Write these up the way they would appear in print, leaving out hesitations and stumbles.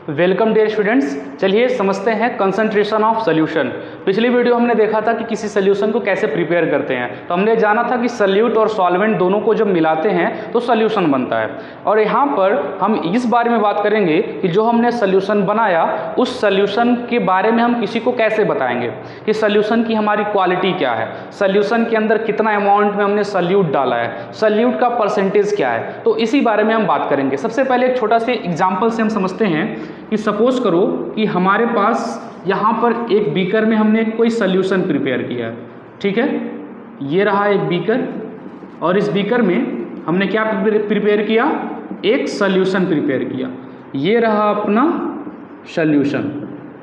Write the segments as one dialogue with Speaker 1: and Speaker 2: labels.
Speaker 1: Welcome dear students. चलिए समझते हैं कंसंट्रेशन ऑफ सोल्यूशन। पिछली वीडियो हमने देखा था कि किसी सोल्यूशन को कैसे प्रिपेयर करते हैं। तो हमने जाना था कि सॉल्यूट और सॉल्वेंट दोनों को जब मिलाते हैं तो सोल्यूशन बनता है। और यहाँ पर हम इस बारे में बात करेंगे कि जो हमने सोल्यूशन बनाया उस सोल्यूशन के बारे में हम किसी को कैसे बताएंगे कि सोल्यूशन की हमारी क्वालिटी क्या है, सोल्यूशन के अंदर कितना अमाउंट में हमने सोल्यूट डाला है, सोल्यूट का परसेंटेज क्या है। तो इसी बारे में हम बात करेंगे। सबसे पहले एक छोटा सा एग्जाम्पल से हम समझते हैं कि सपोज करो कि हमारे पास यहाँ पर एक बीकर में हमने कोई सोल्यूशन प्रिपेयर किया, ठीक है। ये रहा एक बीकर और इस बीकर में हमने क्या प्रिपेयर किया, एक सोल्यूशन प्रिपेयर किया। ये रहा अपना सोल्यूशन।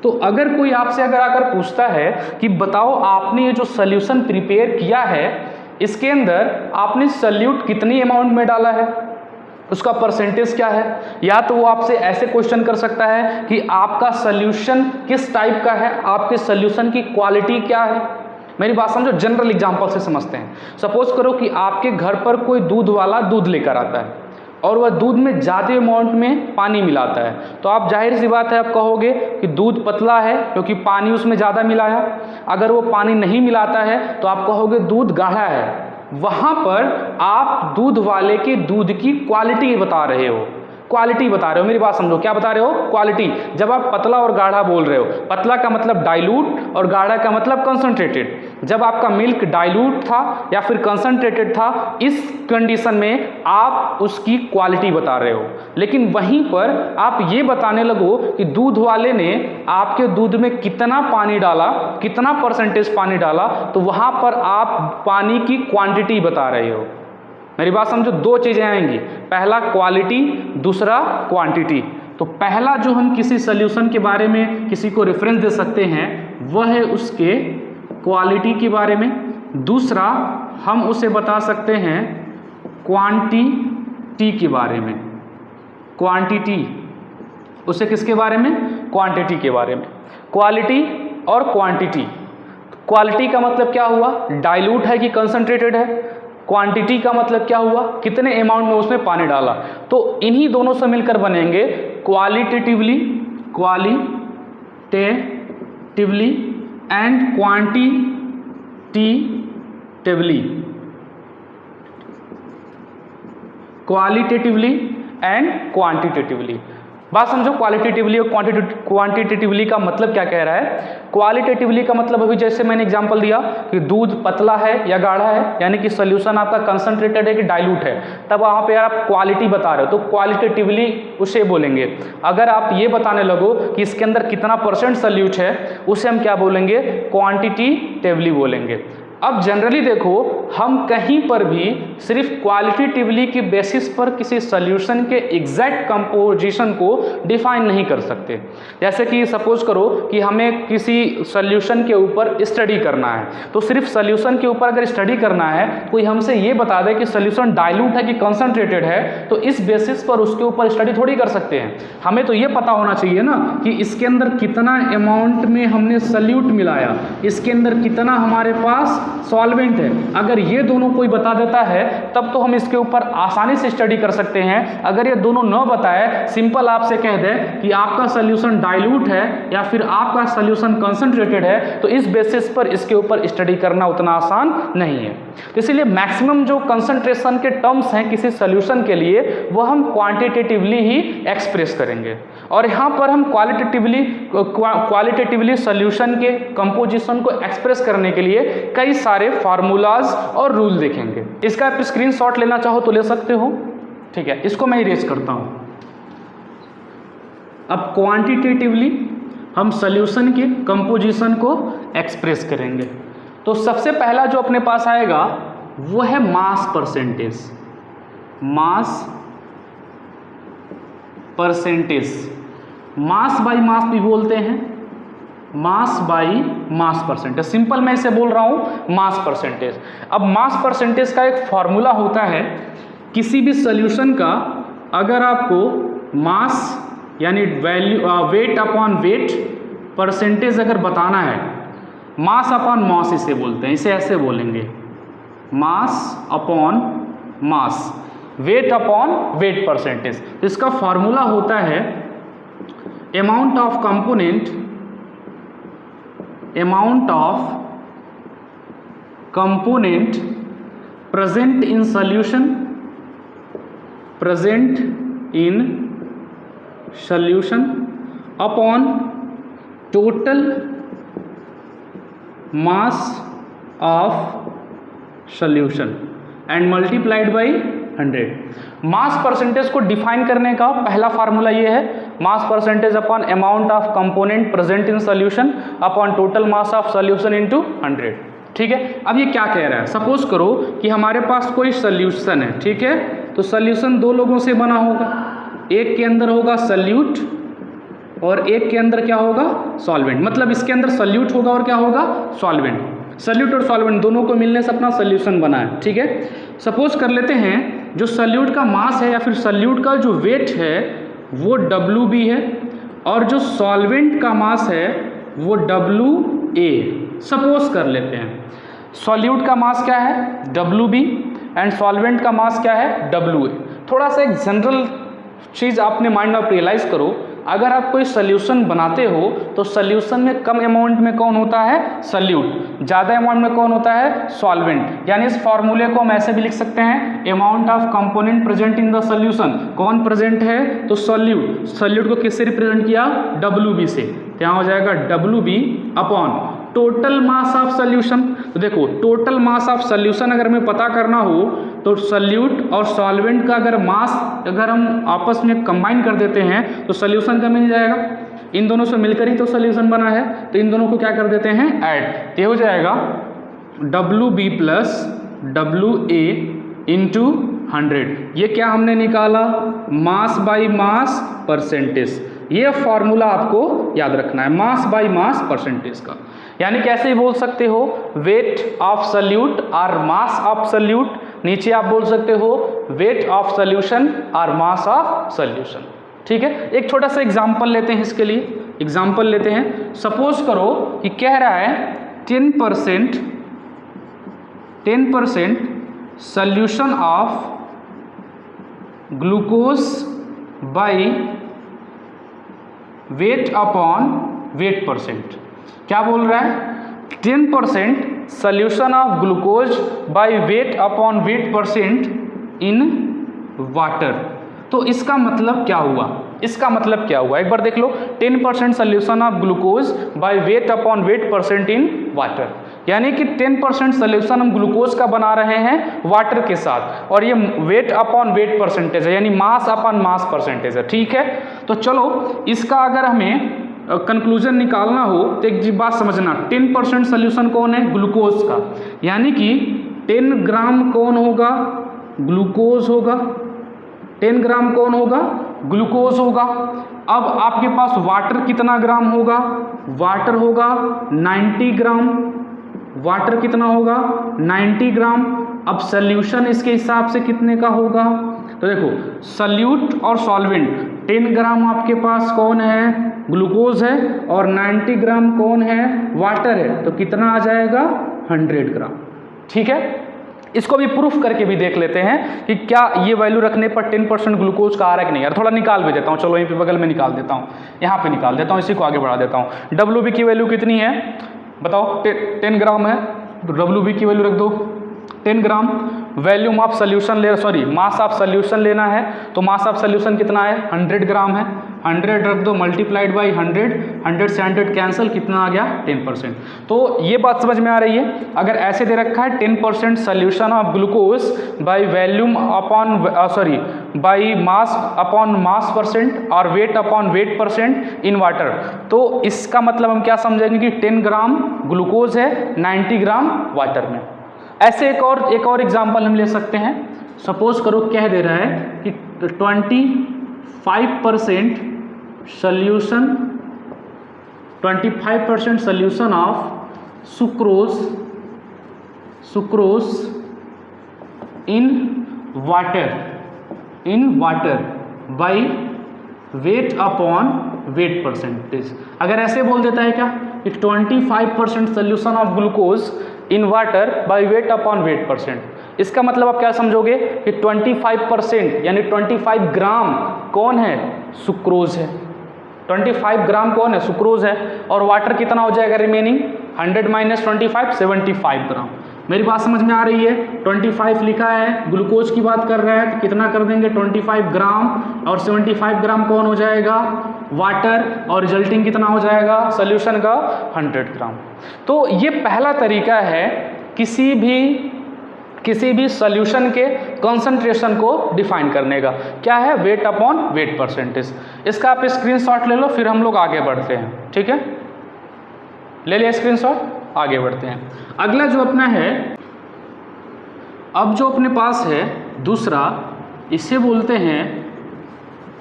Speaker 1: तो अगर कोई आपसे आकर पूछता है कि बताओ आपने ये जो सोल्यूशन प्रिपेयर किया है इसके अंदर आपने सोल्यूट कितनी अमाउंट में डाला है, उसका परसेंटेज क्या है, या तो वो आपसे ऐसे क्वेश्चन कर सकता है कि आपका सोल्यूशन किस टाइप का है, आपके सोल्यूशन की क्वालिटी क्या है। मेरी बात समझो, जनरल एग्जांपल से समझते हैं। सपोज करो कि आपके घर पर कोई दूध वाला दूध लेकर आता है और वह दूध में ज़्यादा अमाउंट में पानी मिलाता है। तो आप जाहिर सी बात है आप कहोगे कि दूध पतला है क्योंकि पानी उसमें ज़्यादा मिलाया। अगर वो पानी नहीं मिलाता है तो आप कहोगे दूध गाढ़ा है। वहाँ पर आप दूध वाले के दूध की क्वालिटी बता रहे हो, क्वालिटी बता रहे हो। मेरी बात समझो, क्या बता रहे हो, क्वालिटी। जब आप पतला और गाढ़ा बोल रहे हो, पतला का मतलब डाइल्यूट और गाढ़ा का मतलब कंसंट्रेटेड। जब आपका मिल्क डाइल्यूट था या फिर कंसंट्रेटेड था, इस कंडीशन में आप उसकी क्वालिटी बता रहे हो। लेकिन वहीं पर आप ये बताने लगो कि दूध वाले ने आपके दूध में कितना पानी डाला, कितना परसेंटेज पानी डाला, तो वहाँ पर आप पानी की क्वांटिटी बता रहे हो। मेरी बात समझो, दो चीज़ें आएंगी, पहला क्वालिटी, दूसरा क्वांटिटी। तो पहला जो हम किसी सोल्यूशन के बारे में किसी को रेफरेंस दे सकते हैं वह है उसके क्वालिटी के बारे में। दूसरा हम उसे बता सकते हैं क्वांटिटी के बारे में। क्वांटिटी उसे किसके बारे में, क्वांटिटी के बारे में। क्वालिटी और क्वांटिटी। क्वालिटी का मतलब क्या हुआ, डाइल्यूट है कि कंसंट्रेटेड है। क्वांटिटी का मतलब क्या हुआ, कितने अमाउंट में उसमें पानी डाला। तो इन्हीं दोनों से मिलकर बनेंगे qualitatively and quantitatively. Qualitatively and quantitatively. बात समझो, क्वालिटेटिवली और क्वांटिटेटिवली का मतलब क्या कह रहा है। क्वालिटेटिवली का मतलब अभी जैसे मैंने एग्जांपल दिया कि दूध पतला है या गाढ़ा है, यानी कि सोल्यूशन आपका कंसंट्रेटेड है कि डाइल्यूट है, तब वहाँ पे आप क्वालिटी बता रहे हो तो क्वालिटेटिवली उसे बोलेंगे। अगर आप ये बताने लगो कि इसके अंदर कितना परसेंट सोल्यूट है, उसे हम क्या बोलेंगे, क्वांटिटेटिवली बोलेंगे। अब जनरली देखो, हम कहीं पर भी सिर्फ क्वालिटेटिवली की बेसिस पर किसी सोल्यूशन के एग्जैक्ट कंपोजिशन को डिफाइन नहीं कर सकते। जैसे कि सपोज करो कि हमें किसी सोल्यूशन के ऊपर स्टडी करना है, तो सिर्फ सोल्यूशन के ऊपर अगर स्टडी करना है, कोई हमसे ये बता दे कि सोल्यूशन डाइल्यूट है कि कंसंट्रेटेड है, तो इस बेसिस पर उसके ऊपर स्टडी थोड़ी कर सकते हैं। हमें तो ये पता होना चाहिए ना कि इसके अंदर कितना अमाउंट में हमने सोल्यूट मिलाया, इसके अंदर कितना हमारे पास सॉल्वेंट है। अगर ये दोनों कोई बता देता है तब तो हम इसके ऊपर आसानी से स्टडी कर सकते हैं। अगर ये दोनों न बताए, सिंपल आपसे कह दे कि आपका सोल्यूशन डाइल्यूट है या फिर आपका सोल्यूशन कंसंट्रेटेड है, तो इस बेसिस पर इसके ऊपर स्टडी करना उतना आसान नहीं है। तो इसीलिए मैक्सिमम जो कंसंट्रेशन के टर्म्स हैं किसी सोल्यूशन के लिए, वो हम क्वांटिटेटिवली ही एक्सप्रेस करेंगे। और यहाँ पर हम क्वालिटेटिवली सोल्यूशन के कंपोजिशन को एक्सप्रेस करने के लिए कई सारे फार्मूलाज और रूल देखेंगे। इसका आप स्क्रीनशॉट लेना चाहो तो ले सकते हो, ठीक है। इसको मैं इरेज करता हूं। अब क्वांटिटेटिवली हम सोल्यूशन के कंपोजिशन को एक्सप्रेस करेंगे। तो सबसे पहला जो अपने पास आएगा वो है mass percentage. Mass percentage, mass by mass भी बोलते हैं, mass by mass percentage. Simple मैं इसे बोल रहा हूं मास परसेंटेज। अब मास परसेंटेज का एक फॉर्मूला होता है, किसी भी सोल्यूशन का अगर आपको मास यानी value weight upon weight percentage अगर बताना है, मास अपॉन मास इसे बोलते हैं, इसे ऐसे बोलेंगे मास अपॉन मास, वेट अपॉन वेट परसेंटेज। इसका फॉर्मूला होता है amount of component present in solution upon total mass of solution and multiplied by 100। Mass percentage को डिफाइन करने का पहला फार्मूला ये है, mass percentage upon amount of component present in solution upon total mass of solution into 100। ठीक है, अब ये क्या कह रहा है, सपोज करो कि हमारे पास कोई सॉल्यूशन है, ठीक है, तो सॉल्यूशन दो लोगों से बना होगा, एक के अंदर होगा सॉल्यूट और एक के अंदर क्या होगा सॉल्वेंट। मतलब इसके अंदर सॉल्यूट होगा और क्या होगा सॉल्वेंट। सॉल्यूट और सॉल्वेंट दोनों को मिलने से अपना सॉल्यूशन बना है। ठीक है, सपोज कर लेते हैं जो सॉल्यूट का मास है या फिर सॉल्यूट का जो वेट है वो WB है और जो सॉल्वेंट का मास है वो WA। सपोज कर लेते हैं सॉल्यूट का मास क्या है WB एंड सॉल्वेंट का मास क्या है WA। थोड़ा सा एक जनरल चीज़ अपने माइंड में रियलाइज करो, अगर आप कोई सोल्यूशन बनाते हो तो सोल्यूशन में कम अमाउंट में कौन होता है सॉल्यूट, ज़्यादा अमाउंट में कौन होता है सॉल्वेंट। यानी इस फॉर्मूले को हम ऐसे भी लिख सकते हैं, amount of component present in the solution, कौन प्रेजेंट है तो सॉल्यूट। सॉल्यूट को किससे रिप्रेजेंट किया WB से, तो यहाँ हो जाएगा WB upon total mass of solution. तो देखो टोटल मास ऑफ सॉल्यूशन अगर हमें पता करना हो तो सॉल्यूट और सॉल्वेंट का अगर मास अगर हम आपस में कंबाइन कर देते हैं तो सॉल्यूशन का मिल जाएगा। इन दोनों से मिलकर ही तो सॉल्यूशन बना है, तो इन दोनों को क्या कर देते हैं ऐड, तो हो जाएगा WB प्लस WA इंटू 100। ये क्या हमने निकाला मास बाई मास परसेंटेज। ये फॉर्मूला आपको याद रखना है मास बाई मास परसेंटेज का। यानी कैसे बोल सकते हो वेट ऑफ सॉल्यूट और मास ऑफ सॉल्यूट, नीचे आप बोल सकते हो वेट ऑफ सॉल्यूशन और मास ऑफ सॉल्यूशन। ठीक है, एक छोटा सा एग्जांपल लेते हैं, इसके लिए एग्जांपल लेते हैं। सपोज करो कि कह रहा है 10% solution of glucose by wait upon weight percent. क्या बोल रहा है 10% solution of glucose by weight upon weight percent in water. तो इसका मतलब क्या हुआ, इसका मतलब क्या हुआ एक बार देख लो, 10% solution of glucose by weight upon weight percent in water, यानी कि 10% सॉल्यूशन हम ग्लूकोज का बना रहे हैं वाटर के साथ, और ये वेट अपॉन वेट परसेंटेज है यानी मास अपॉन मास परसेंटेज है। ठीक है, तो चलो इसका अगर हमें कंक्लूजन निकालना हो तो एक बात समझना, 10% सॉल्यूशन कौन है ग्लूकोज का, यानी कि 10 ग्राम कौन होगा ग्लूकोज होगा, 10 ग्राम कौन होगा ग्लूकोज होगा। अब आपके पास वाटर कितना ग्राम होगा, वाटर होगा 90 ग्राम, वाटर कितना होगा 90 ग्राम। अब सॉल्यूशन इसके हिसाब से कितने का होगा, तो देखो सॉल्यूट और सॉल्वेंट 10 ग्राम आपके पास कौन है ग्लूकोज है और 90 ग्राम कौन है वाटर है, तो कितना आ जाएगा 100 ग्राम। ठीक है, इसको भी प्रूफ करके भी देख लेते हैं कि क्या ये वैल्यू रखने पर 10% ग्लूकोज का आ रहा है कि नहीं। यार थोड़ा निकाल भी देता हूँ, चलो यहीं पे बगल में निकाल देता हूँ, यहाँ पे निकाल देता हूँ, इसी को आगे बढ़ा देता हूँ। WB की वैल्यू कितनी है बताओ, 10 ग्राम है तो WB की वैल्यू रख दो 10 ग्राम। वैल्यूम ऑफ सोल्यूशन ले सॉरी मास ऑफ सोल्यूशन लेना है, तो मास ऑफ सोल्यूशन कितना है 100 ग्राम है, 100 रख दो मल्टीप्लाइड बाई 100, 100 से 100 कैंसिल, कितना आ गया 10%। तो ये बात समझ में आ रही है, अगर ऐसे दे रखा है 10% solution of glucose by volume upon sorry by mass upon mass percent और weight upon weight percent in water, तो इसका मतलब हम क्या समझेंगे कि 10 ग्राम ग्लूकोज है 90 ग्राम वाटर में। ऐसे एक और एग्जांपल हम ले सकते हैं। सपोज करो कह दे रहा है कि 25% solution of sucrose in water by weight upon weight percentage. अगर ऐसे बोल देता है क्या कि 25% solution of glucose in water by weight upon weight percent, इसका मतलब आप क्या समझोगे कि 25% यानी 25 ग्राम कौन है सुक्रोज है, 25 ग्राम कौन है, सुक्रोज है, और वाटर कितना हो जाएगा रिमेनिंग, 100 माइनस 25 75 ग्राम। मेरी बात समझ में आ रही है, 25 लिखा है, ग्लूकोज की बात कर रहा है तो कितना कर देंगे 25 ग्राम, और 75 ग्राम कौन हो जाएगा, वाटर, और रिजल्टिंग कितना हो जाएगा सोल्यूशन का 100 ग्राम। तो ये पहला तरीका है किसी भी सॉल्यूशन के कॉन्सेंट्रेशन को डिफाइन करने का, क्या है, वेट अपॉन वेट परसेंटेज। इसका आप स्क्रीनशॉट ले लो, फिर हम लोग आगे बढ़ते हैं, ठीक है, ले लिया स्क्रीनशॉट, आगे बढ़ते हैं। अगला जो अपना है, अब जो अपने पास है दूसरा, इसे बोलते हैं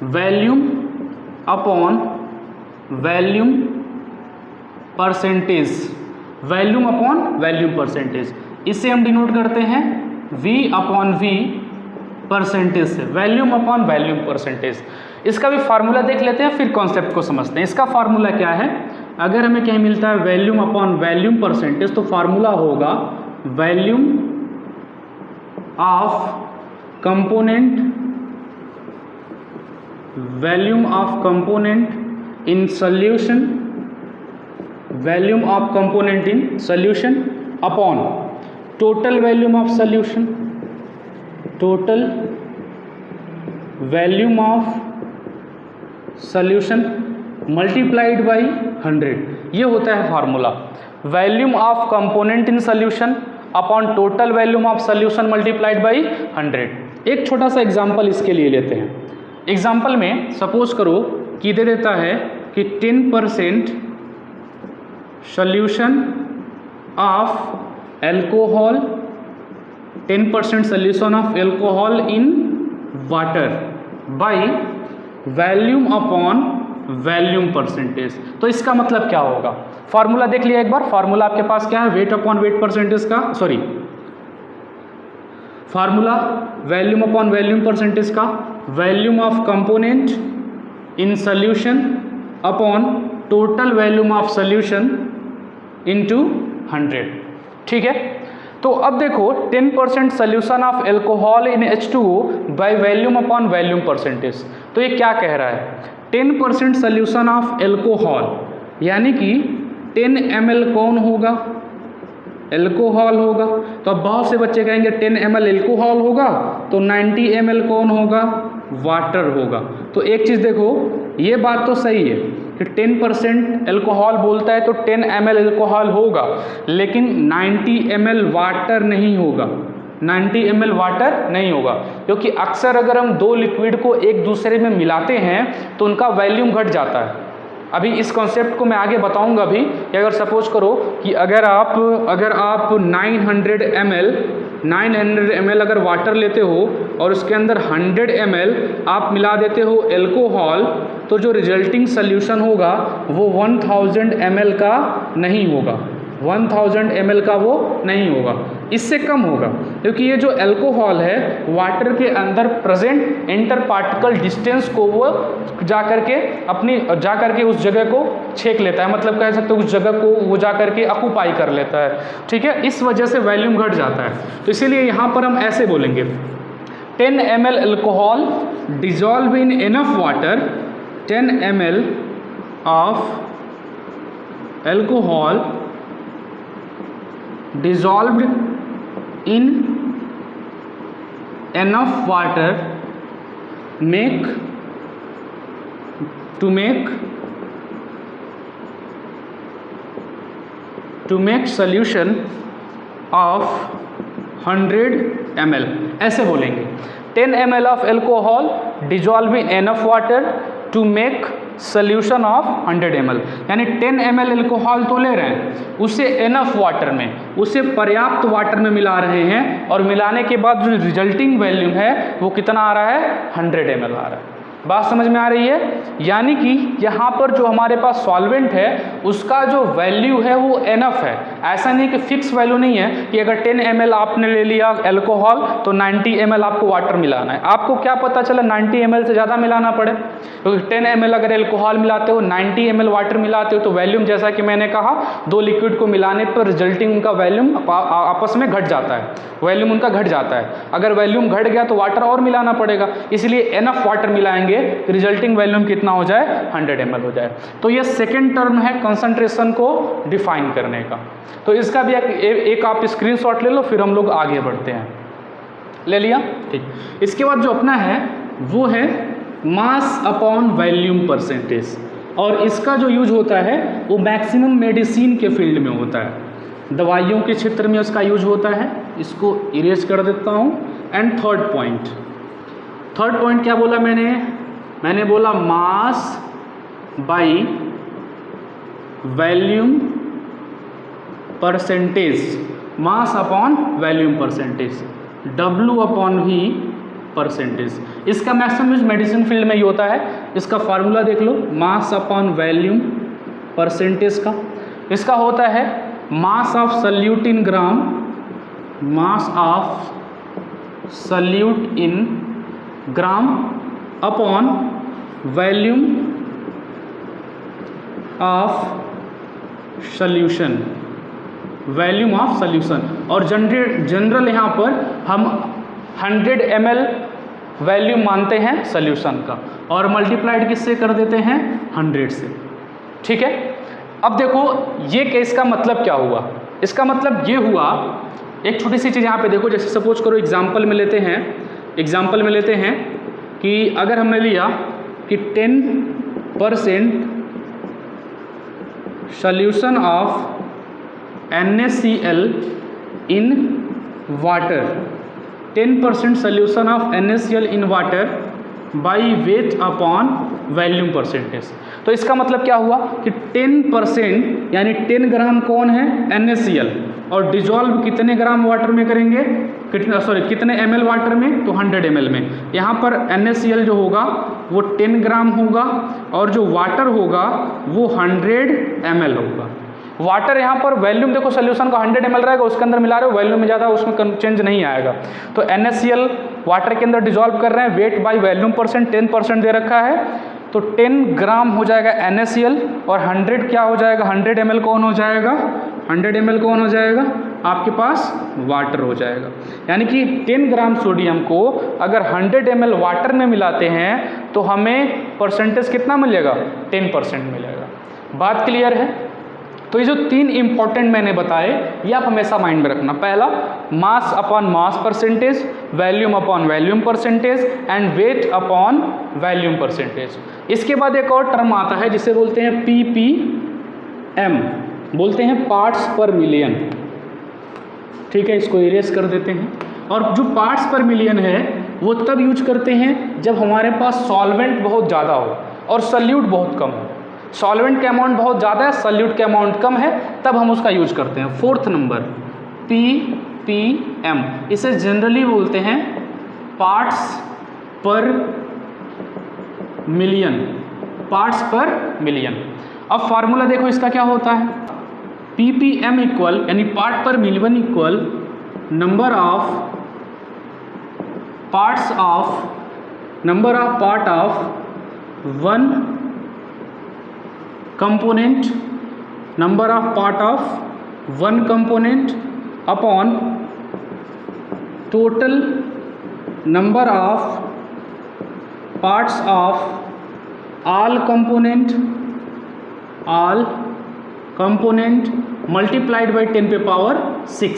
Speaker 1: volume upon volume percentage, volume upon volume percentage. इसे हम डिनोट करते हैं V अपॉन V परसेंटेज से, वॉल्यूम अपॉन वॉल्यूम परसेंटेज। इसका भी फार्मूला देख लेते हैं, फिर कॉन्सेप्ट को समझते हैं। इसका फार्मूला क्या है, अगर हमें कहीं मिलता है वॉल्यूम अपॉन वॉल्यूम परसेंटेज, तो फार्मूला होगा volume of component, volume of component in solution, volume of component in solution upon total volume of solution, total volume of solution multiplied by 100। ये होता है formula, volume of component in solution upon total volume of solution multiplied by 100। एक छोटा सा example इसके लिए लेते हैं। एग्जांपल में सपोज करो कि दे देता है कि 10% solution of alcohol, 10% solution of alcohol in water by volume upon volume percentage. तो इसका मतलब क्या होगा, फार्मूला देख लिया एक बार। फार्मूला आपके पास क्या है, वेट अपॉन वेट परसेंटेज का, sorry formula volume upon volume percentage का, volume of component in solution upon total volume of solution into 100, ठीक है। तो अब देखो 10% solution of alcohol in H2O by volume upon volume percentage. तो ये क्या कह रहा है, 10% सोल्यूशन ऑफ एल्कोहल, यानी कि 10 ml कौन होगा, एल्कोहल होगा। तो अब बहुत से बच्चे कहेंगे 10 ml एल्कोहल होगा तो 90 ml कौन होगा, वाटर होगा। तो एक चीज़ देखो, ये बात तो सही है कि 10% एल्कोहल बोलता है तो 10 ml एल्कोहल होगा, लेकिन 90 ml वाटर नहीं होगा, 90 ml वाटर नहीं होगा, क्योंकि अक्सर अगर हम दो लिक्विड को एक दूसरे में मिलाते हैं तो उनका वॉल्यूम घट जाता है। अभी इस कॉन्सेप्ट को मैं आगे बताऊंगा अभी कि अगर सपोज करो कि अगर आप 900 ml अगर वाटर लेते हो और उसके अंदर 100 ml आप मिला देते हो एल्कोहल, तो जो रिजल्टिंग सॉल्यूशन होगा वो 1000 ml का नहीं होगा, 1000 ml का वो नहीं होगा, इससे कम होगा, क्योंकि ये जो एल्कोहल है वाटर के अंदर प्रेजेंट इंटर पार्टिकल डिस्टेंस को वो जाकर के उस जगह को छेक लेता है, मतलब कह सकते हो उस जगह को वो जाकर के ऑक्यूपाई कर लेता है, ठीक है। इस वजह से वॉल्यूम घट जाता है। तो इसीलिए यहाँ पर हम ऐसे बोलेंगे 10 ml alcohol dissolve in enough water, 10 ml of alcohol dissolved in enough water to make solution of 100 ml, ऐसे बोलेंगे 10 ml of alcohol dissolved in enough water to make solution of 100 ml, यानी 10 ml एल्कोहल तो ले रहे हैं, उसे enough water में, उसे पर्याप्त वाटर में मिला रहे हैं, और मिलाने के बाद जो रिजल्टिंग वॉल्यूम है वो कितना आ रहा है, 100 ml आ रहा है। बात समझ में आ रही है, यानी कि यहाँ पर जो हमारे पास सॉल्वेंट है उसका जो वैल्यू है वो एनफ है। ऐसा नहीं कि फिक्स वैल्यू नहीं है कि अगर 10 ml आपने ले लिया एल्कोहल तो 90 ml आपको वाटर मिलाना है। आपको क्या पता चला 90 ml से ज़्यादा मिलाना पड़े, क्योंकि 10 ml अगर एल्कोहल मिलाते हो, 90 ml वाटर मिलाते हो, तो वैल्यूम जैसा कि मैंने कहा दो लिक्विड को मिलाने पर रिजल्टिंग उनका वैल्यूम आपस में घट जाता है, वैल्यूम उनका घट जाता है। अगर वैल्यूम घट गया तो वाटर और मिलाना पड़ेगा, इसलिए एनफ वाटर मिलाएंगे जाएंगे कि रिजल्टिंग वॉल्यूम कितना हो जाए, 100 ml हो जाए। तो ये सेकेंड टर्म है कंसंट्रेशन को डिफाइन करने का। तो इसका भी एक आप स्क्रीनशॉट ले लो, फिर हम लोग आगे बढ़ते हैं। ले लिया, ठीक। इसके बाद जो अपना है वो है मास अपॉन वॉल्यूम परसेंटेज, और इसका जो यूज होता है वो मैक्सिमम मेडिसिन के फील्ड में होता है, दवाइयों के क्षेत्र में उसका यूज होता है। इसको इरेज कर देता हूँ। एंड थर्ड पॉइंट क्या बोला मैंने बोला mass by volume percentage, mass upon volume percentage, W upon V percentage. इसका मैक्सिमम यूज मेडिसिन फील्ड में ही होता है। इसका फार्मूला देख लो, मास अपॉन वॉल्यूम परसेंटेज का। इसका होता है मास of solute in gram, mass of solute in gram upon volume of solution, volume of solution. और जनरल यहाँ पर हम 100 ml वॉल्यूम मानते हैं सॉल्यूशन का, और मल्टीप्लाइड किससे कर देते हैं, 100 से। ठीक है। अब देखो ये केस का मतलब क्या हुआ। इसका मतलब ये हुआ, एक छोटी सी चीज़ यहाँ पे देखो, जैसे सपोज करो एग्जाम्पल में लेते हैं कि अगर हमने लिया कि 10% solution of NaCl in water, 10% solution of NaCl in water by weight upon volume percentage. तो इसका मतलब क्या हुआ कि 10% यानी 10 ग्राम कौन है, NaCl, और डिजॉल्व कितने ग्राम वाटर में करेंगे, कितने ml वाटर में, तो 100 ml में। यहाँ पर NaCl जो होगा वो 10 ग्राम होगा, और जो वाटर होगा वो 100 ml होगा। वाटर यहाँ पर वॉल्यूम देखो, सोल्यूशन का 100 ml रहेगा, उसके अंदर मिला रहे हो, वॉल्यूम में ज़्यादा उसमें चेंज नहीं आएगा। तो NaCl वाटर के अंदर डिजॉल्व कर रहे हैं, वेट बाय वॉल्यूम परसेंट 10% दे रखा है, तो 10 ग्राम हो जाएगा NaCl, और 100 क्या हो जाएगा, 100 ml कौन हो जाएगा, 100 ml कौन हो जाएगा, आपके पास वाटर हो जाएगा। यानी कि 10 ग्राम सोडियम को अगर 100 ml वाटर में मिलाते हैं तो हमें परसेंटेज कितना मिलेगा, 10% मिलेगा। बात क्लियर है। तो ये जो 3 इंपॉर्टेंट मैंने बताए ये आप हमेशा माइंड में रखना। पहला मास upon mass percentage, volume upon volume percentage, and weight upon volume percentage. इसके बाद एक और टर्म आता है जिसे बोलते हैं ppm, बोलते हैं पार्ट्स पर मिलियन। ठीक है, इसको इरेज कर देते हैं। और जो पार्ट्स पर मिलियन है वो तब यूज करते हैं जब हमारे पास सॉल्वेंट बहुत ज़्यादा हो और सल्यूट बहुत कम हो। सॉल्वेंट का अमाउंट बहुत ज़्यादा है, सल्यूट का अमाउंट कम है, तब हम उसका यूज करते हैं। 4th नंबर ppm, इसे जनरली बोलते हैं पार्ट्स पर मिलियन, पार्ट्स पर मिलियन। अब फार्मूला देखो इसका क्या होता है, ppm इक्वल यानी पार्ट पर million equal number of part of one component, number of part of one component upon total number of parts of all component multiplied by 10 पे पावर 6।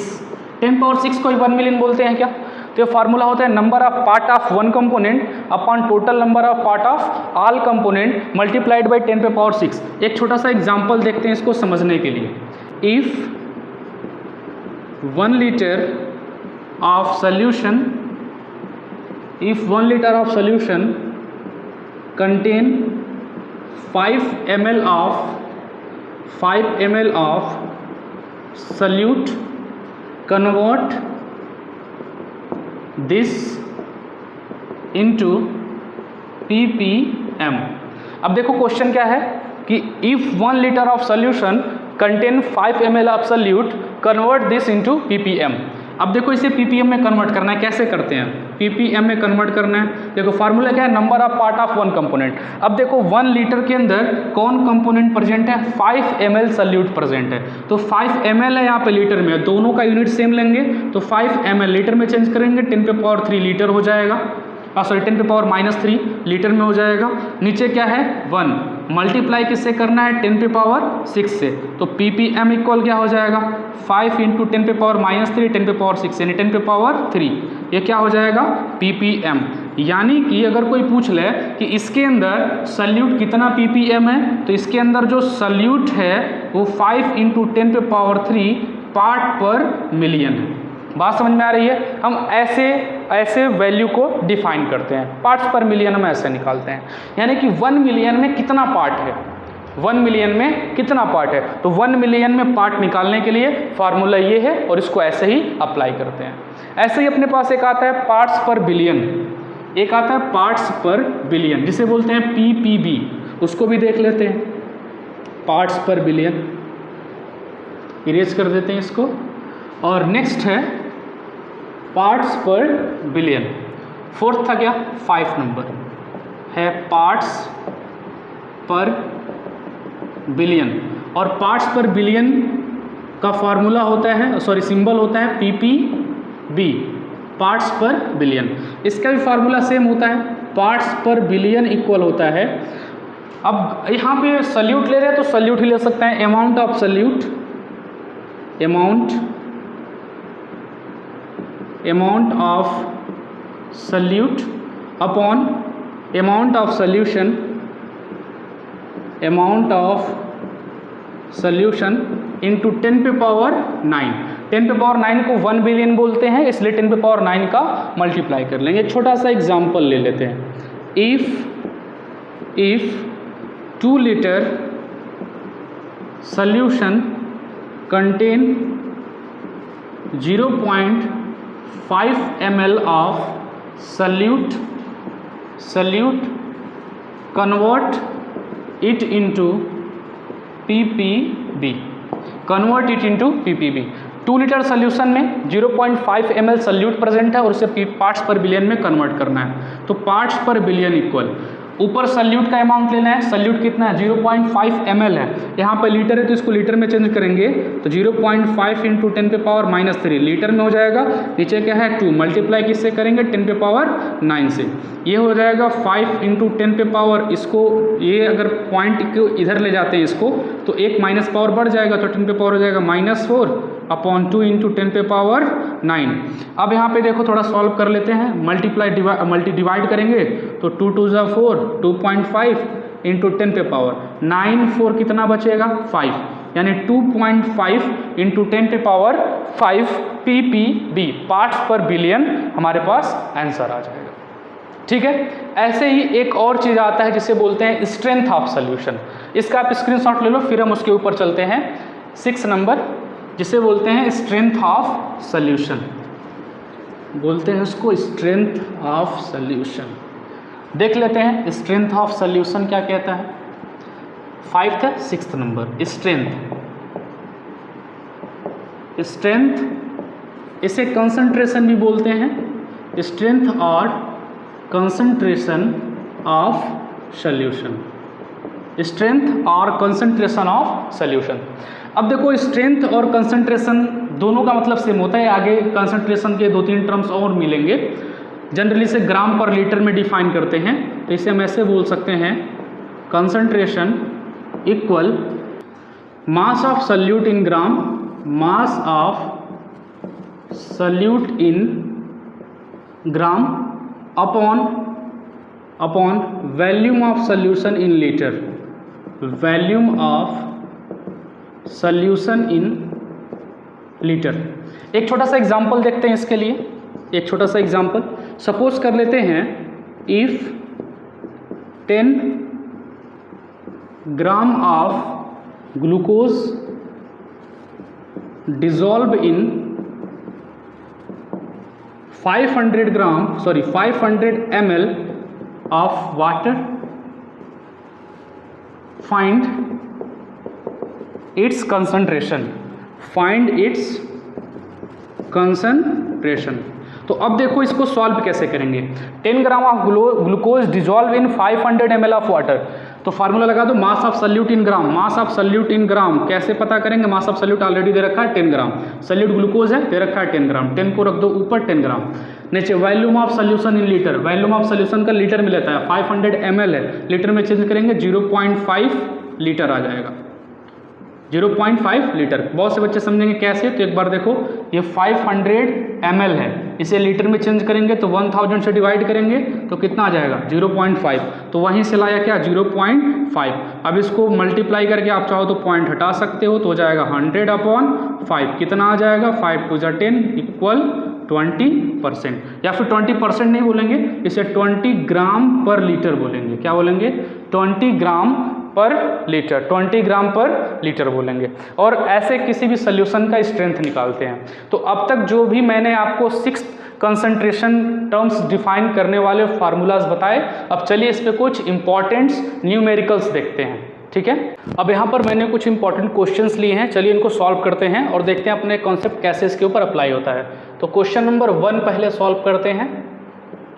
Speaker 1: 10 पावर 6 को 1 मिलियन बोलते हैं क्या। तो ये फार्मूला होता है number of part of one component upon total number of part of all component multiplied by 10 पे पावर 6। एक छोटा सा एग्जांपल देखते हैं इसको समझने के लिए। If 1 litre of solution contain 5 ml of solute, convert this into ppm। अब देखो क्वेश्चन क्या है कि if 1 litre of solution contain 5 ml of solute convert this into ppm। अब देखो इसे ppm में कन्वर्ट करना है, कैसे करते हैं ppm में कन्वर्ट करना है। देखो फार्मूला क्या है, number of part of one component. अब देखो 1 लीटर के अंदर कौन कंपोनेंट प्रेजेंट है, 5 ml सल्यूट प्रेजेंट है। तो 5 ml है यहाँ पे लीटर में, दोनों का यूनिट सेम लेंगे तो 5 ml लीटर में चेंज करेंगे 10 पे पावर 3 लीटर हो जाएगा। सॉरी 10 पे पावर -3 लीटर में हो जाएगा। नीचे क्या है 1, मल्टीप्लाई किससे करना है 10 पे पावर 6 से, तो ppm इक्वल क्या हो जाएगा 5 इंटू 10 पे पावर -3 10 पे पावर 6 यानी 10 पे पावर 3, ये क्या हो जाएगा ppm। यानी कि अगर कोई पूछ ले कि इसके अंदर सल्यूट कितना ppm है, तो इसके अंदर जो सल्यूट है वो 5 इंटू 10 पे पावर 3 पार्ट पर मिलियन है। बात समझ में आ रही है। हम ऐसे वैल्यू को डिफाइन करते हैं, पार्ट्स पर मिलियन हम ऐसे निकालते हैं, यानी कि 1 मिलियन में कितना पार्ट है, 1 मिलियन में कितना पार्ट है। तो 1 मिलियन में पार्ट निकालने के लिए फार्मूला ये है और इसको ऐसे ही अप्लाई करते हैं। ऐसे ही अपने पास एक आता है पार्ट्स पर बिलियन, एक आता है पार्ट्स पर बिलियन जिसे बोलते हैं ppb, उसको भी देख लेते हैं। पार्ट्स पर बिलियन इरेज कर देते हैं इसको। और नेक्स्ट है पार्ट्स पर बिलियन, फोर्थ था क्या 5 नंबर है पार्ट्स पर बिलियन। और पार्ट्स पर बिलियन का फार्मूला होता है, सॉरी सिंबल होता है ppb, पार्ट्स पर बिलियन। इसका भी फार्मूला सेम होता है, पार्ट्स पर बिलियन इक्वल होता है। अब यहाँ पे सल्यूट ले रहे हैं तो सल्यूट ही ले सकते हैं, amount of solute, amount of solute upon amount of solution, amount of solution into 10 पे पावर 9। 10 पे पावर 9 को 1 बिलियन बोलते हैं, इसलिए 10 पे पावर 9 का मल्टीप्लाई कर लेंगे। छोटा सा एग्जांपल ले लेते हैं। If 2 litre solution contain 0.5 ml of solute, convert it into ppb, convert it into ppb। 2 litre solution में 0.5 ml सल्यूट प्रेजेंट है और उसे पार्ट्स पर बिलियन में कन्वर्ट करना है। तो पार्ट्स पर बिलियन इक्वल, ऊपर सल्यूट का अमाउंट लेना है, सल्यूट कितना है 0.5 ml है, यहाँ पर लीटर है तो इसको लीटर में चेंज करेंगे तो 0.5 इंटू 10 पे पावर -3 लीटर में हो जाएगा। नीचे क्या है 2, मल्टीप्लाई किससे करेंगे 10 पे पावर 9 से, ये हो जाएगा 5 इंटू 10 पे पावर, इसको ये अगर पॉइंट को इधर ले जाते हैं इसको तो एक माइनस पावर बढ़ जाएगा तो 10 पे पावर हो जाएगा -4 अपॉन 2 इंटू 10 पे पावर 9। अब यहाँ पे देखो थोड़ा सॉल्व कर लेते हैं, मल्टी डिवाइड करेंगे तो 2 2 ज़ा 4, 2.5 इंटू 10 पे पावर 9, 4 कितना बचेगा 5, यानी 2.5 इंटू 10 पे पावर 5 ppb, पार्ट्स पर बिलियन हमारे पास आंसर आ जाएगा। ठीक है। ऐसे ही एक और चीज़ आता है जिसे बोलते हैं स्ट्रेंथ ऑफ सोल्यूशन, इसका आप स्क्रीनशॉट ले लो फिर हम उसके ऊपर चलते हैं। 6 नंबर जिसे बोलते हैं स्ट्रेंथ ऑफ सोल्यूशन, बोलते हैं उसको स्ट्रेंथ ऑफ सोल्यूशन। देख लेते हैं स्ट्रेंथ ऑफ सोल्यूशन क्या कहता है। 5th है 6th नंबर स्ट्रेंथ, इसे कंसंट्रेशन भी बोलते हैं, स्ट्रेंथ और कंसंट्रेशन ऑफ सोल्यूशन, स्ट्रेंथ और कंसंट्रेशन ऑफ सोल्यूशन। अब देखो स्ट्रेंथ और कंसंट्रेशन दोनों का मतलब सेम होता है, आगे कंसंट्रेशन के 2-3 टर्म्स और मिलेंगे। जनरली इसे ग्राम पर लीटर में डिफाइन करते हैं, तो इसे हम ऐसे बोल सकते हैं concentration equal mass of solute in gram, mass of solute in gram upon volume of solution in litre, volume of solution in litre. एक छोटा सा एग्जांपल देखते हैं इसके लिए, एक छोटा सा एग्जांपल सपोज कर लेते हैं। If 10 gram of glucose dissolve in 500 ml of water, find its concentration, find its concentration। तो अब देखो इसको सॉल्व कैसे करेंगे। 10 gram of glucose dissolve in 500 ml of water, तो फार्मूला लगा दो, mass of solute in gram. Mass of solute in gram कैसे पता करेंगे? मास ऑफ सल्यूट ऑलरेडी दे रखा है 10 ग्राम, सल्यूट ग्लूकोज है दे रखा है 10 ग्राम, 10 को रख दो ऊपर 10 ग्राम। नीचे volume of solution in litre, volume of solution का लीटर में लेता है, 500 ml है, लीटर में चेंज करेंगे 0.5 लीटर आ जाएगा, 0.5 लीटर। बहुत से बच्चे समझेंगे कैसे, तो एक बार देखो, ये 500 ml है, इसे लीटर में चेंज करेंगे तो 1000 से डिवाइड करेंगे तो कितना आ जाएगा? 0.5। तो वहीं से लाया क्या? 0.5। अब इसको मल्टीप्लाई करके आप चाहो तो पॉइंट हटा सकते हो, तो हो जाएगा 100/5। कितना आ जाएगा? 5 × 10 = 20%, या फिर 20% नहीं बोलेंगे, इसे 20 ग्राम पर लीटर बोलेंगे। क्या बोलेंगे? 20 ग्राम पर लीटर, 20 ग्राम पर लीटर बोलेंगे। और ऐसे किसी भी सोल्यूशन का स्ट्रेंथ निकालते हैं। तो अब तक जो भी मैंने आपको 6 कंसंट्रेशन टर्म्स डिफाइन करने वाले फार्मूलाज बताए, अब चलिए इस पे कुछ इंपॉर्टेंट्स न्यूमेरिकल्स देखते हैं। ठीक है, अब यहाँ पर मैंने कुछ इंपॉर्टेंट क्वेश्चंस लिए हैं, चलिए इनको सॉल्व करते हैं और देखते हैं अपने कॉन्सेप्ट कैसे इसके ऊपर अप्लाई होता है। तो क्वेश्चन नंबर 1 पहले सॉल्व करते हैं।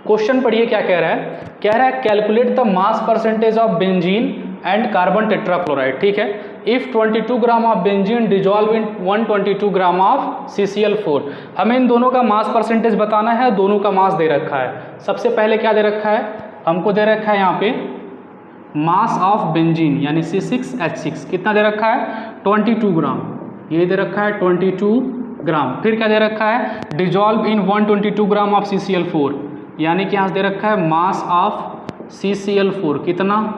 Speaker 1: क्वेश्चन पढ़िए क्या कह रहा है। कह रहा है calculate the mass percentage of benzene and carbon tetrachloride. ठीक है, if 22 gram of benzene dissolve in 122 gram of CCl4। हमें इन दोनों का मास परसेंटेज बताना है, दोनों का मास दे रखा है। सबसे पहले क्या दे रखा है? हमको दे रखा है यहाँ पे मास ऑफ बेंजीन यानी C6H6 कितना दे रखा है? 22 ग्राम, ये दे रखा है 22 ग्राम। फिर क्या दे रखा है? Dissolve in 122 gram of CCl4 यानी कि यहाँ दे रखा है मास ऑफ CCl4 कितना?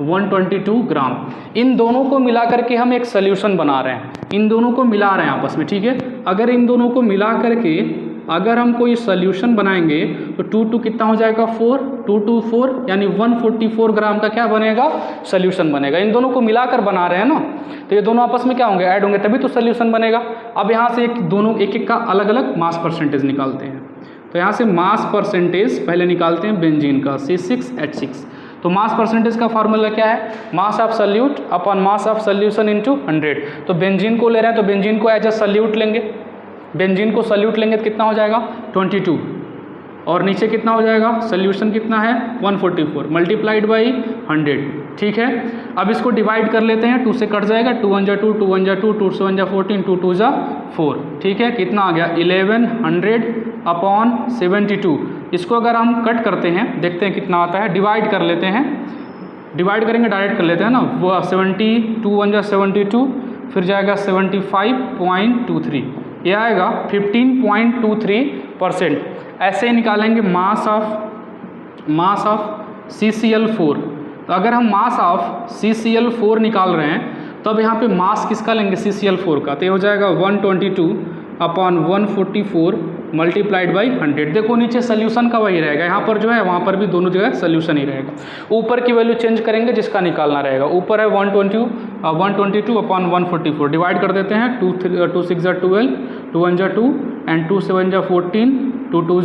Speaker 1: 122 ग्राम। इन दोनों को मिला करके हम एक सोल्यूशन बना रहे हैं, इन दोनों को मिला रहे हैं आपस में। ठीक है, अगर इन दोनों को मिला करके अगर हम कोई सोल्यूशन बनाएंगे तो 2 कितना हो जाएगा? 4, 2 2 4 यानी 144 ग्राम का क्या बनेगा? सोल्यूशन बनेगा। इन दोनों को मिलाकर बना रहे हैं ना, तो ये दोनों आपस में क्या होंगे? ऐड होंगे, तभी तो सोल्यूशन बनेगा। अब यहाँ से दोनों एक का अलग अलग मास परसेंटेज निकालते हैं। तो यहाँ से मास परसेंटेज पहले निकालते हैं बेंजीन का C6H6। तो मास परसेंटेज का फार्मूला क्या है? मास of salute upon mass of solution into 100। तो बेंजीन को ले रहे हैं तो बेंजीन को एज अ सल्यूट लेंगे, बेंजीन को सल्यूट लेंगे तो कितना हो जाएगा? 22। और नीचे कितना हो जाएगा? सोल्यूशन कितना है? 144 मल्टीप्लाइड बाई 100। ठीक है, अब इसको डिवाइड कर लेते हैं, 2 से कट जाएगा, 2 1 2, 2 1 2, 2 7 14, 2 2 4। ठीक है, कितना आ गया? 1100/72। इसको अगर हम कट करते हैं देखते हैं कितना आता है, डिवाइड कर लेते हैं, डिवाइड करेंगे डायरेक्ट कर लेते हैं ना, वो 72 1 72, फिर जाएगा 75.23, ये आएगा 15.23%। ऐसे ही निकालेंगे मास ऑफ CCl4। तो अगर हम मास ऑफ CCl4 निकाल रहे हैं तो अब यहाँ पे मास किसका लेंगे? CCl4 का। तो ये हो जाएगा 122/144 मल्टीप्लाइड बाई 100। देखो नीचे सोल्यूशन का वही रहेगा, यहाँ पर जो है वहाँ पर भी दोनों जगह सोल्यूशन ही रहेगा। ऊपर की वैल्यू चेंज करेंगे जिसका निकालना रहेगा। ऊपर है 122/144, डिवाइड कर देते हैं, 2 6 12, 2 1 2 एंड 2 7 14, 2 2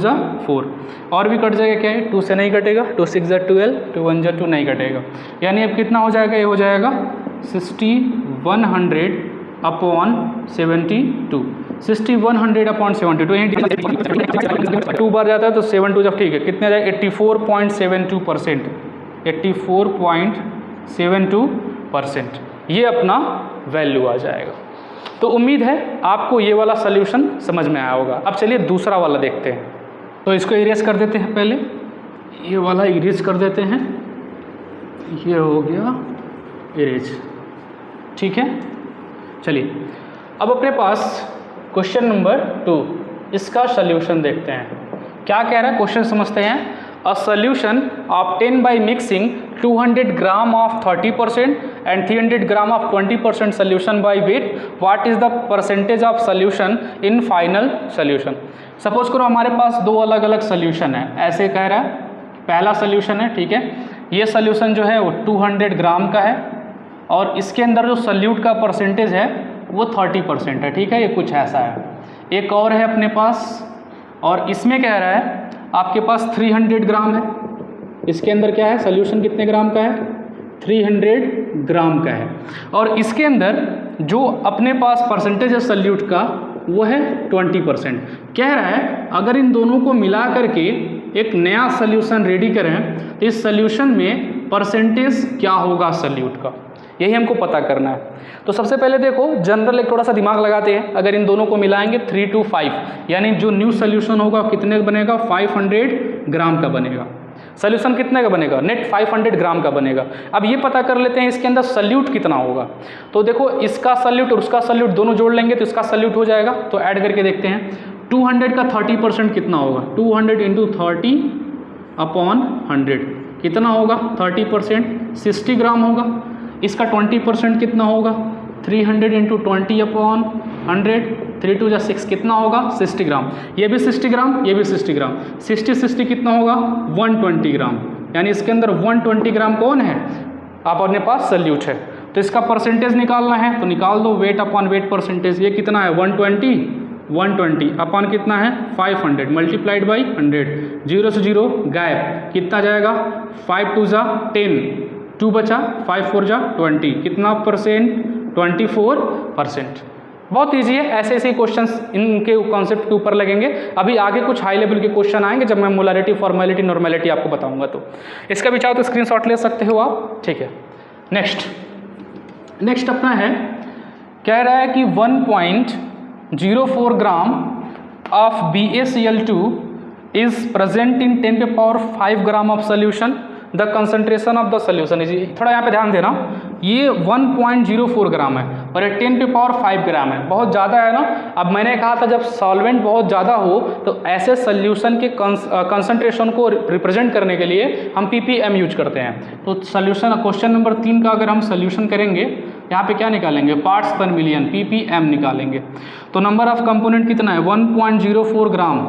Speaker 1: 4। और भी कट जाएगा क्या है? 2 से नहीं कटेगा, 2 6 12, 2 1 2 नहीं कटेगा। यानी अब कितना हो जाएगा? ये हो जाएगा 6100/72, 6100/72। यहीं 2 बार जाता है तो 7 2 जब ठीक है, कितने जाएगा? 84.72%, 84.72%। ये अपना वैल्यू आ जाएगा। तो उम्मीद है आपको ये वाला सोल्यूशन समझ में आया होगा। अब चलिए दूसरा वाला देखते हैं। तो इसको इरेज कर देते हैं, पहले ये वाला इरेज कर देते हैं, ये हो गया इरेज। ठीक है, चलिए अब अपने पास क्वेश्चन नंबर 2, इसका सोल्यूशन देखते हैं। क्या कह रहा है क्वेश्चन समझते हैं। A solution obtain by mixing 200 gram of 30% and 300 gram of 20% solution by weight, what is the percentage of solution in final solution. Suppose करो हमारे पास दो अलग अलग सोल्यूशन है, ऐसे कह रहा है। पहला सोल्यूशन है, ठीक है, ये सोल्यूशन जो है वो 200 ग्राम का है और इसके अंदर जो सोल्यूट का परसेंटेज है वो 30% है। ठीक है, ये कुछ ऐसा है। एक और है अपने पास, और इसमें कह रहा है आपके पास 300 ग्राम है। इसके अंदर क्या है, सोल्यूशन कितने ग्राम का है? 300 ग्राम का है। और इसके अंदर जो अपने पास परसेंटेज है सोल्यूट का वो है 20%। कह रहा है अगर इन दोनों को मिला करके एक नया सोल्यूशन रेडी करें तो इस सोल्यूशन में परसेंटेज क्या होगा सोल्यूट का, यही हमको पता करना है। तो सबसे पहले देखो जनरल एक थोड़ा सा दिमाग लगाते हैं, अगर इन दोनों को मिलाएंगे 3 to 5 यानी जो न्यू सोल्यूशन होगा कितने का बनेगा, 500 ग्राम का बनेगा। सोल्यूशन कितने का बनेगा, नेट 500 ग्राम का बनेगा। अब ये पता कर लेते हैं इसके अंदर सोल्यूट कितना होगा। तो देखो इसका सोल्यूट और उसका सोल्यूट दोनों जोड़ लेंगे तो इसका सोल्यूट हो जाएगा। तो ऐड करके देखते हैं 200 का 30% कितना होगा, 200 × 30/100 कितना होगा, 30% 60 ग्राम होगा। इसका 20% कितना होगा, 300 × 20/100, 3 2 6 कितना होगा, 60 ग्राम। ये भी 60 ग्राम, ये भी 60 ग्राम, 60 कितना होगा, 120 ग्राम। यानी इसके अंदर 120 ग्राम कौन है, आप अपने पास सोल्यूट है। तो इसका परसेंटेज निकालना है तो निकाल दो, वेट अपॉन वेट परसेंटेज। ये कितना है, 120 अपॉन कितना है, 500 मल्टीप्लाइड बाई 100, 0 से 0 गायब, कितना जाएगा, 5 2 10, 2 बचा, 5 4 20, कितना परसेंट, 24%। बहुत ईजी है, ऐसे ऐसे क्वेश्चंस इनके कॉन्सेप्ट के ऊपर लगेंगे। अभी आगे कुछ हाई लेवल के क्वेश्चन आएंगे जब मैं मोलारिटी, फॉर्मेलिटी, नॉर्मेलिटी आपको बताऊंगा। तो इसका भी चाहो तो स्क्रीनशॉट ले सकते हो आप, ठीक है। नेक्स्ट अपना है, कह रहा है कि 1.04 gram of BaCl2 is present in 10⁵ gram of solution, the concentration of the solution is, थोड़ा यहाँ पे ध्यान देना, ये 1.04 ग्राम है और ये 10⁵ ग्राम है, बहुत ज़्यादा है ना। अब मैंने कहा था जब सॉल्वेंट बहुत ज़्यादा हो तो ऐसे सोल्यूशन के कंसंट्रेशन को रिप्रेजेंट करने के लिए हम ppm यूज करते हैं। तो सोल्यूशन क्वेश्चन नंबर 3 का अगर हम सोल्यूशन करेंगे, यहाँ पे क्या निकालेंगे, पार्ट्स पर मिलियन ppm निकालेंगे। तो नंबर ऑफ कंपोनेंट कितना है, 1.04 ग्राम,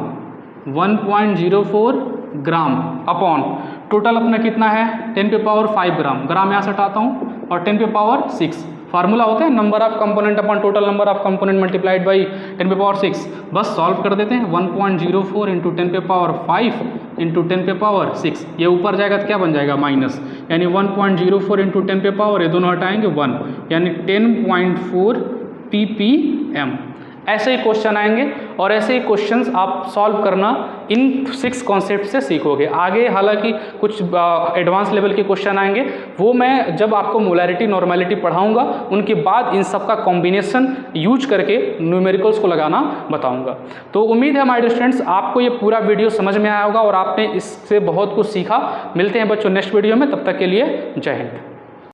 Speaker 1: 1.04 ग्राम अपॉन टोटल अपना कितना है, 10⁵ ग्राम, ग्राम यहाँ से हटाता हूँ, और 10⁶ फार्मूला होता है number of component upon total number of component multiplied by 10⁶। बस सॉल्व कर देते हैं, 1.04 × 10⁵ इंटू 10⁶, ये ऊपर जाएगा तो क्या बन जाएगा, माइनस, यानी 1.04 × 10⁵, ये दोनों हटाएंगे 1, यानी 10.4 ppm। ऐसे ही क्वेश्चन आएंगे और ऐसे ही क्वेश्चंस आप सॉल्व करना इन 6 कॉन्सेप्ट से सीखोगे। आगे हालांकि कुछ एडवांस लेवल के क्वेश्चन आएंगे, वो मैं जब आपको मोलारिटी, नॉर्मेलिटी पढ़ाऊंगा उनके बाद इन सब का कॉम्बिनेशन यूज करके न्यूमेरिकल्स को लगाना बताऊंगा। तो उम्मीद है माय डियर स्टूडेंट्स आपको ये पूरा वीडियो समझ में आया होगा और आपने इससे बहुत कुछ सीखा। मिलते हैं बच्चों नेक्स्ट वीडियो में, तब तक के लिए जय हिंद।